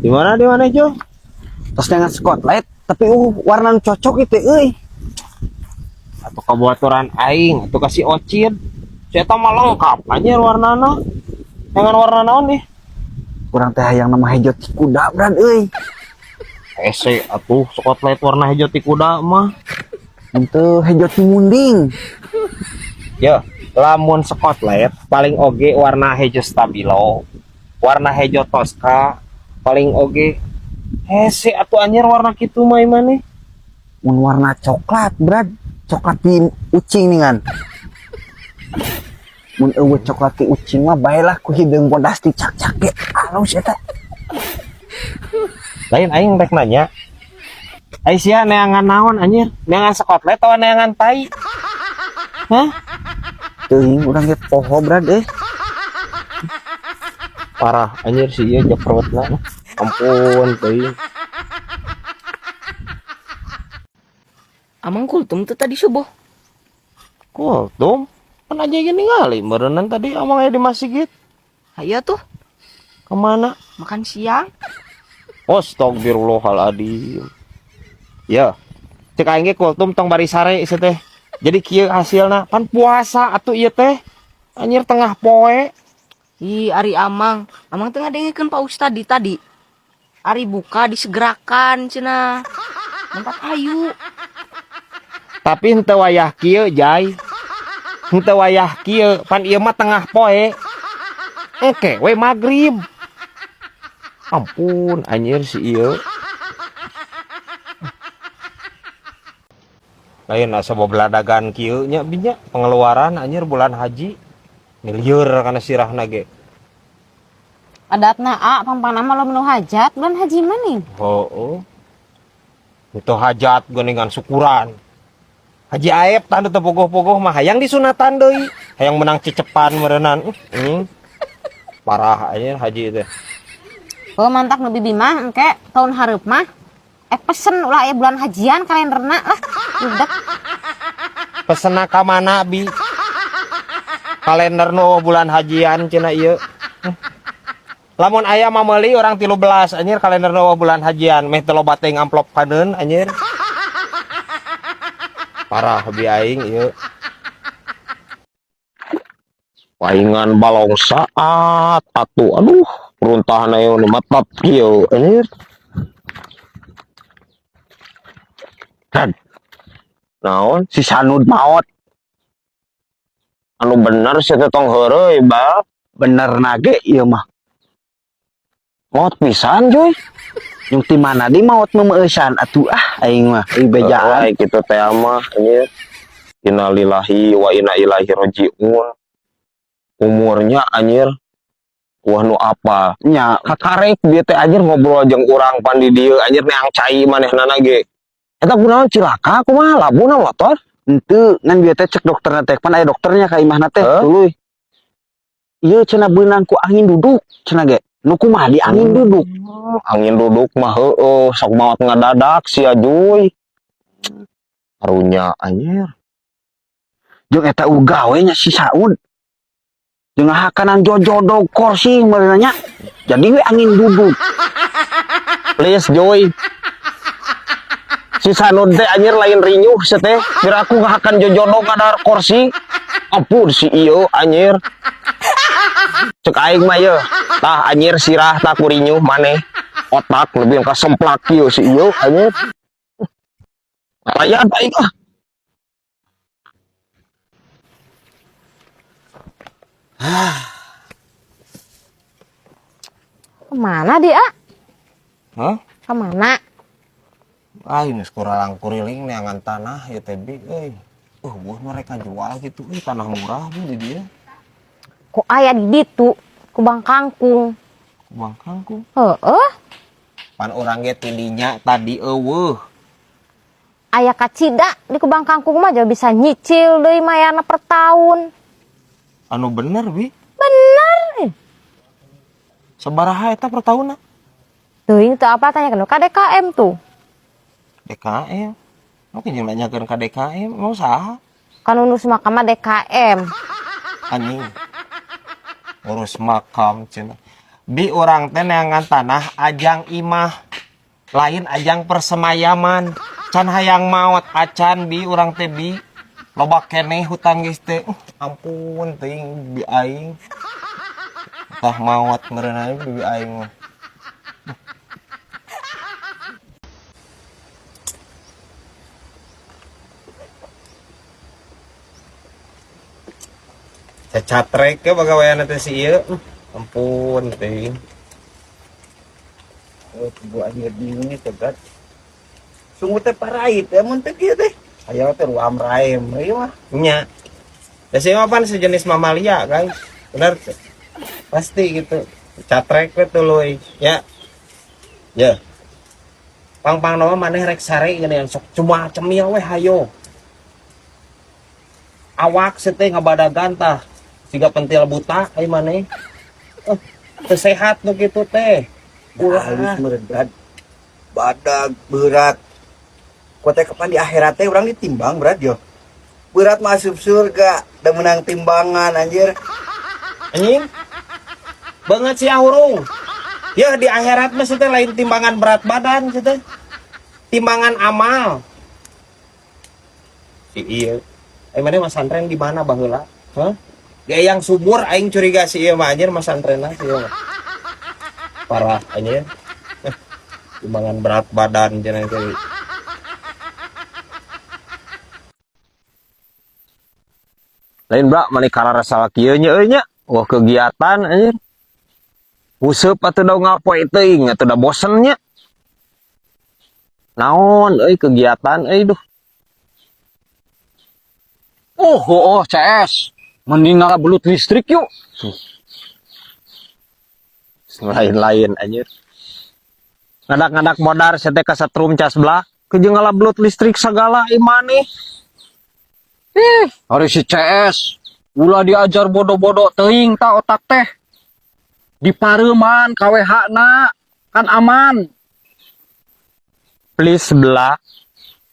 Di mana Jo? Terus dengan spotlight tapi warna cocok itu Atau kabuaturan aing atau kasih ocit. Saya tahu mah lengkap anjir warnana. Dengan warna naon nih? kurang teh yang nama hijau ti kuda brad Ese atuh spotlight warna hijau ti kuda mah. untuk hijau ti munding Ya, lamun spotlight paling oge warna hijau stabilo. Warna hijau Tosca paling oge hese atuh anjir warna kitu mah imane. mun warna coklat brad coklat di ucing nih kan mun eueuh coklat di ucing mah baelah ku hideung bodas di cak-cak ge halus eta Lain aing rek nanya. Aisyah neangan naon anjir? Neangan spotlight atau neangan tai? Hah? teuing urang ge poho brad Parah anjir si ieu jeprotna. Ampun teuing. Amang kultum tuh tadi subuh. Kultum? Kan aja gini kali merenang tadi amang aya di masjid. Ayo tuh, Kemana? makan siang. Astagfirullahaladzim. Ya, cek aing ge kultum tong bari sare ieu teh. Jadi kieu hasilna pan puasa atuh ieu teh. Anjir tengah poe. Ih, Ari Amang. Amang teh ngadengkeun Pak Ustad tadi. Ari buka disegerakan cenah. Mantap ayu. Tapi henteu wayah kieu jai. Henteu wayah kieu pan ieu mah tengah poe. Engke we magrib. Ampun anjir si ieu. Lain asa bobladagan kieu nya binya pengeluaran anjir bulan haji. Milieur kana sirahna ge. Adatna pampang nama lo menu hajat bulan haji maning. Heueuh. Itu hajat geuningan syukuran. Haji aep tanda teu pogoh-pogoh mah hayang disunatan deui. Hayang menang cecepan meureunnan. Parah anjir haji teh. Oh mantap nu bibi mah engke tahun hareup mah pesen ulah aya bulan hajian kalenderna lah udah Pesena ka mana bi? Kalender nu bulan hajian cenah ieu. Lamun aya mah meuli urang 13 anjir kalender nu bulan hajian meh teu loba teh amplop kadeun anjir. Parah bi aing ieu. Paingan balong saat atuh aduh peruntahan ayo nu matap kieu anjir. Dan naon si sanud maot anu bener si tong heureuy bal bener nage ieu mah maot pisan joy. yung ti mana di maot memeusan atuh aing mah bejaan Ai kitu teh mah anjir. Innalillahi wa inna ilaihi rajiun. Umurnya anjir wah nu apa nya kakarek dia teh anjir ngobrol jeung urang pan di dieu anjir neang cai manehnana ge. Eta kunaon cilaka kumaha labuna motor? henteu ngan bieu teh cek dokterna teh pan aya dokternya ka imahna teh tuluy ieu cenah beunang ku angin duduk cenah ge nu kumaha di angin duduk Angin duduk mah heueuh sok maot ngadadak sia Juy. Harunya anjir. jeung eta ugawe nya si Saud jeung hakanan jojodog kursi meureunna nya jadi we angin duduk Please Joy. Si Sanud teh anjir lain rinyuh se teh. Kira aku ngahakan jojodog kadar kursi. Ampun si ieu anjir. Cek aing mah ye. Tah anjir sirah tah ku rinyuh maneh. Otak lebih ka semplak ieu si ieu anjir. Layan aing ah. kemana dia Hah? kemana Geus kuralang kuriling neangan tanah ya teh bi euy. Buah mereka jual gitu tanah murah bu di dieu. kok aya di ditu kubang kangkung Kubang kangkung. heeh Pan urang ge tidinya tadi eueuh. aya kacida di kubang kangkung mah jadi bisa nyicil deui mayana per tahun Anu bener bi. bener Sabaraha eta per tahunna? teuing teu apa tanya ka DKM tuh DKM. Mungkin yang nanyakeun ka DKM mau saha? kan urus makam mah DKM Anjing. Ngurus makam cenah. Bi orang teh neangan tanah ajang imah, lain ajang persemayaman. Can hayang maot acan bi orang teh bi. Loba keneh hutang geus teh. Ampun teuing bi aing. Tah maot meureun aing bi aing mah. Cacatrek ke bagawean teh si ieu. Ampun teuing. Oh, gua aja bingung nih tegat. Sungguh teh parait ya mun teh kieu teh. Aya teh ruam raem ieu mah. Nya. Da si mah pan sejenis mamalia, guys. Bener teh. Pasti gitu. Catrek we tuluy, ya. Ya. Pang-pang nama maneh rek sare gini yang sok cuma cemil we hayo. Awak seteh ngabadagan tah. Siga pentil buta ai maneh. Teu sehat nu kitu teh. Ulah halus meredat. Badag berat. Ku teh kapan di akhirat teh urang ditimbang berat yo. Berat masuk surga, da menang timbangan anjir. Anjing. Banget si Ahurung. Ya di akhirat mah teh lain timbangan berat badan teh. Timbangan amal. Si ieu. Maneh mas santren di mana baheula? Hah? Dia yang subur aing curiga si ieu mah anjir mas santrenna si ieu mah. Parah anjir. Timbangan berat badan cenah teh. Lain bra mani kararasa kieu nya euy nya. Wah kegiatan anjir. Useup atuh da ngapoe teuing atuh da bosen nya. Naon euy kegiatan euy duh. Oh, CS. Mending ngalabelut listrik yuk. Lain-lain anjir. Ngadak-ngadak modar sete ka setrum cas belah. Kejeung ngalabelut listrik segala imane. Hari si CS. Ulah diajar bodoh-bodoh teuing ta otak teh. Dipareuman KWH-na kan aman. Please belah.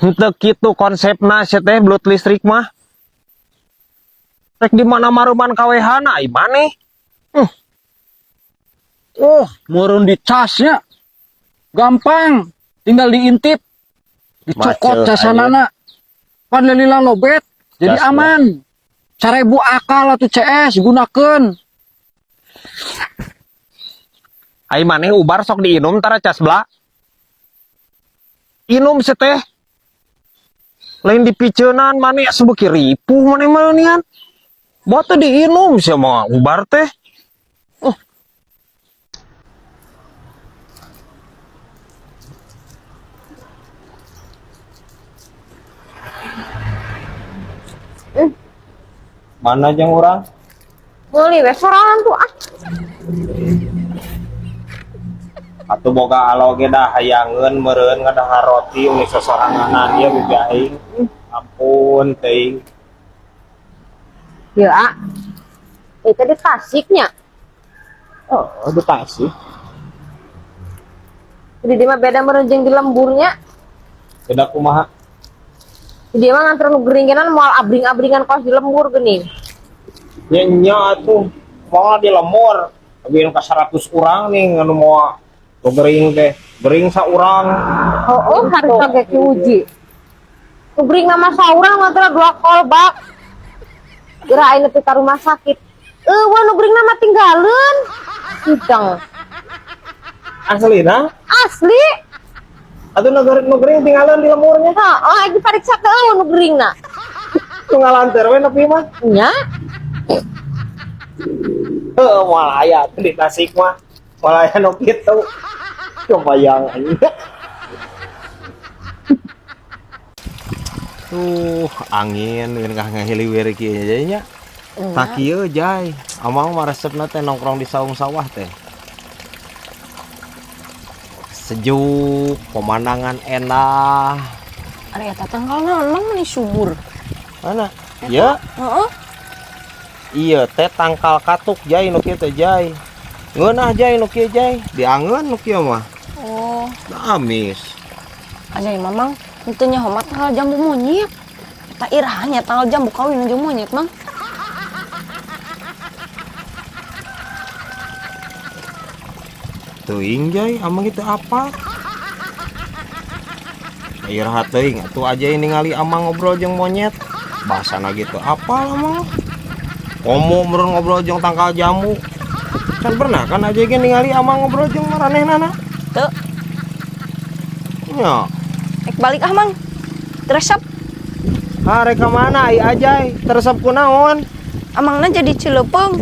Henteu kitu konsepna teh belut listrik mah. Rek di mana maruman KWH-na ai maneh. Oh, meureun dicasnya. Gampang, tinggal diintip. Dicokot Macet, casanana. Pan lila lobet, jadi Cas, aman. 1000 akal atuh CS gunakeun. Ai maneh ubar sok diinum tara cas belah. Inum teh. Lain dipiceunan maneh sebeuki ripuh maneh mah nian. Batu diinum sia mah ubar teh. Mana jang orang? Meuli we sorangan tuh ah. Atuh boga aloge dah hayangeun meureun ngadahar roti uni sosoranganan ieu bibi aing. Ampun teuing. Ya, ah. Itu di Tasiknya. Oh, udah tasih. Jadi dia mah beda merenjeng di lemburnya. Beda kumaha? Dia mah nganter nu geringinan moal abring-abringan kos di lembur geuning. Nya atuh moal di lemur. Abi ka 100 urang nih nganu moal gering teh. Gering saurang. Oh, harus kagak diuji. Nu gering nama saurang mah teh 2 kolbak. Kirain teh ka rumah sakit. Wah nu gering nama tinggalin. Sidang. Aslina? Asli. Atuh nu gering tinggalan di lemurnya. Oh, lagi pariksa ke nu geringna. Tunggalan terwe nepi mah. Nya. Moal aya di Tasik mah. Moal aya nu kitu. Kebayang anjing. Angin nggak ngahiliwir kieu nya. Tak kieu jay. Amang mah resepna teh nongkrong di saung sawah teh. Sejuk, pemandangan enak. Ari eta tanggalna emang nih subur. Mana? Ya, Heeh. iya teh tangkal katuk jay nu kieu teh jay. Ngeunah jay nu kieu jay, diangeun nu kieu mah. Oh, Da amis. aja mamang henteu nya homat tanggal jambu monyet. Eta irahnya tanggal jambu kawin jeung monyet, Mang. teuing jay, amang itu apa? Iraha teuing atuh aja ini ningali amang ngobrol jeung monyet. Bahasana gitu apa amang? Komo meureun ngobrol jeung tangkal jamu. Can pernah kan aja ge ningali amang ngobrol jeung maranehnana? Teu, Nya, ek balik ah mang. Teresep, harek ka mana ai ajay? Teresep kunaon? amangna jadi cileupeng.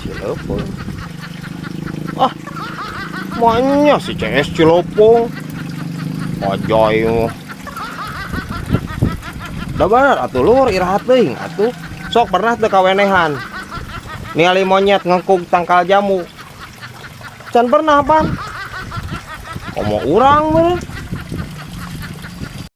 Cilopong. Ah, makanya si CS Cilopong. Ajay mah. Da bener atuh lur iraha teuing atuh. Sok pernah teu kawenehan. Ningali monyet ngengkug tangkal jamu. Can pernah pan. Komo urang meureun.